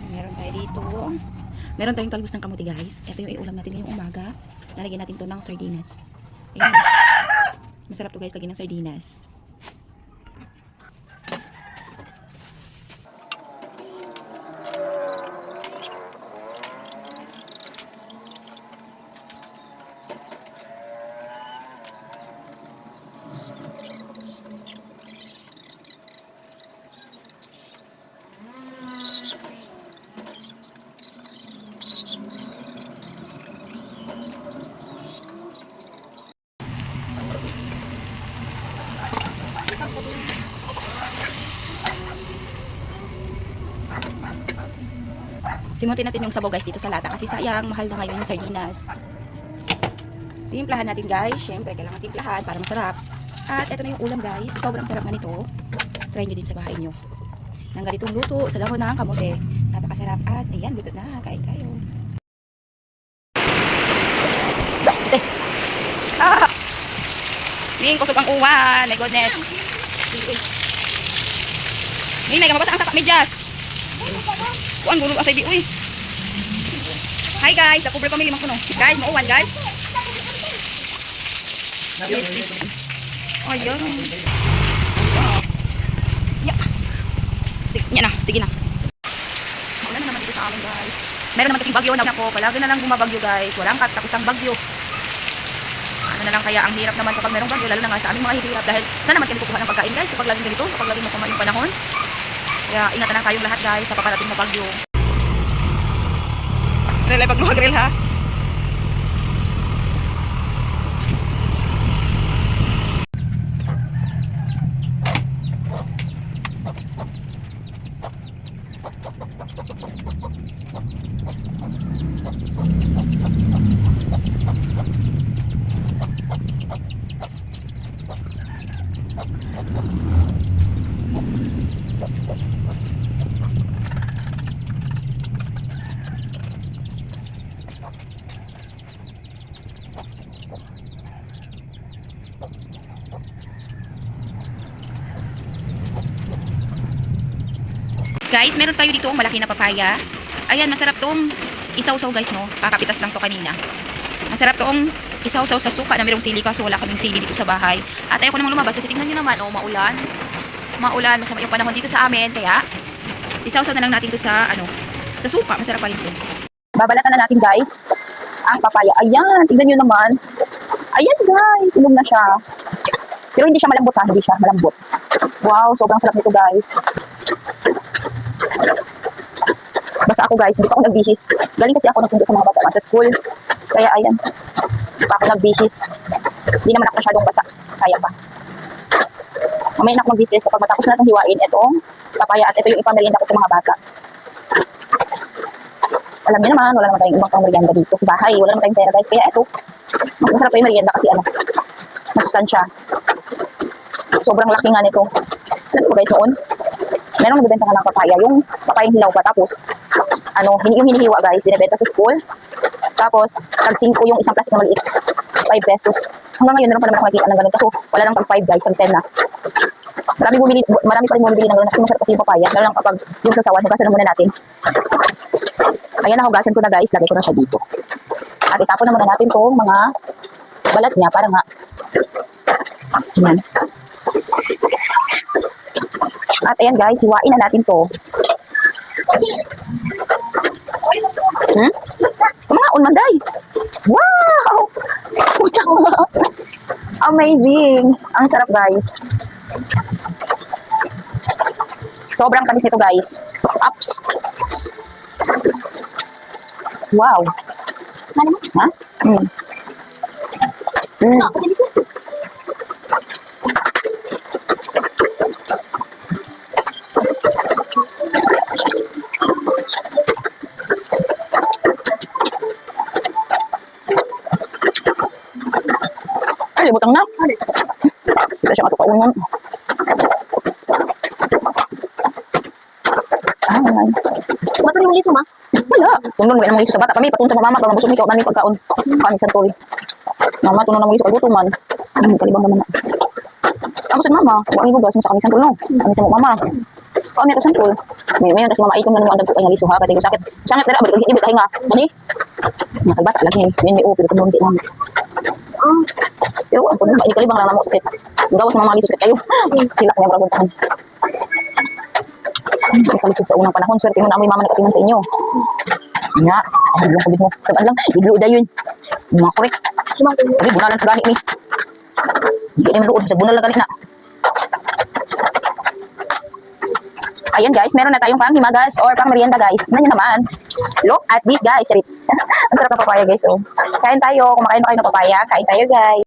Meron tayo dito. Meron tayong talbos ng kamuti guys. Ito yung iulam natin ngayong umaga. Lalagyan natin to ng sardinas. Ayan. Masarap to guys, lagyan ng sardinas. Simutin natin yung sabaw guys dito sa lata kasi sayang, mahal na ngayon yung sardinas. Timplahan natin guys. Syempre, kailangan timplahan para masarap. At ito na yung ulam guys. Sobrang sarap na nito. Try nyo din sa bahay nyo. Nang ganitong luto sa dahon ng kamote. Napakasarap. At ayan, luto na. Kain tayo. Ah! Ning, kusog ang uwan. My goodness. Ning, may kamabasa ang saka medyas. Kuan gulo asay bi uy. Hi guys, ako bro family man kuno. Guys, mauwan guys. Ayun. Yeah. Sige na. Wala na naman dito sa amin guys. Meron naman kasing bagyo na ako. Palagi na lang bumabagyo guys. Walang katapusang bagyo. Ano na lang kaya ang hirap naman kapag merong bagyo, lalo na nga sa aming mga hirap dahil saan naman kami kukuha ng pagkain guys kapag laging ganito, kapag laging masama yung panahon. Kaya ingatan na kayong lahat guys sa paparating na bagyo. Grill ay pagluha grill ha. Guys, meron tayo dito malaki na papaya. Ayan, masarap tong isaw-saw guys, no? Kakapitas lang to kanina. Masarap tong isaw-saw sa suka na merong sili kaso wala kaming sili dito sa bahay. At ayoko namang lumabas kasi tingnan nyo naman, oh, maulan. Maulan, masama yung panahon dito sa amin. Kaya, isaw-saw na lang natin to sa, sa suka. Masarap pa rin to. Babalatan na natin guys ang papaya. Ayan, tingnan nyo naman. Ayan guys, ilong na siya. Pero hindi siya malambot ha, hindi siya malambot. Wow, sobrang sarap nito guys. Basta ako guys, hindi pa ako nagbihis. Galing kasi ako nagsundo sa mga bata sa school. Kaya ayan, hindi pa ako nagbihis. Hindi naman ako masyadong basa. Kaya pa. Mamaya na ako mag-business kapag matapos na itong hiwain itong papaya at ito yung ipamerienda ko sa mga bata. Alam niyo naman, wala naman tayong ibang pamerienda dito sa bahay. Wala naman tayong pera guys. Kaya ito, mas masarap pa yung merienda kasi masustansya. Sobrang laki nga nito. Alam ko guys noon, merong nagbebenta nga ng papaya, yung papayang hilaw pa, tapos yung hinihiwa guys, binibenta sa school, tapos tag-5 yung isang plastic na maliit, 5 pesos. Hanggang ngayon, meron pa naman ako nakikita ng ganun, kaso wala lang tag 5 guys, tag 10 na. Marami pa rin bumibili ng ganun, kasi masarap kasi yung papaya, lalo lang kapag yung sasawan, hugasan na muna natin. Ayan, nahugasan ko na guys, lagay ko na siya dito. At itapon na muna natin itong mga balat niya, para nga, ayan. At ayan guys, hiwain na natin to. Kumaon manday. Wow! Amazing! Ang sarap guys. Sobrang tamis nito guys. Ups. Wow. Ha? Ay, butang na. Kita siya matukaungan. Ba't yung lito ma? Wala. Tunong mo ng sa bata. Kami patun sa mama para mabusog ikaw namin pagkaon. Kami sa toy. Mama tunong ng sa paggutuman. Kalibang naman na. Ako sa mama, wala ni bugas mo sa kami sa tulong. Kami sa mama. Kami ako sampol. May kasi mama itong nanuang dagko ay nga liso ha. Katay ko sakit. Sakit dara balik ibig kahinga. Ani? Nakabata lagi. Yun may upil kung hindi namin. Pero ako na ba ikalibang lang na mo sakit. Gawas ng mga liso sakit kayo. Sila kanya wala puntahan. Kalisod sa unang panahon. Swerte mo na amoy mama nagkatiman sa inyo. Nga. Ay, yung kubit mo. Saban lang. Biblo da yun. Mga korek. Sabi, bunalan sa gani ni. Hindi ka naman luod. Sa bunal lang gani na. Ayan guys, meron na tayong panghimagas or pang merienda guys. Tignan nyo naman. Look at this guys. Charit. Ang sarap ng papaya guys. Oh. Kain tayo. Kumakain na kayo ng papaya. Kain tayo guys.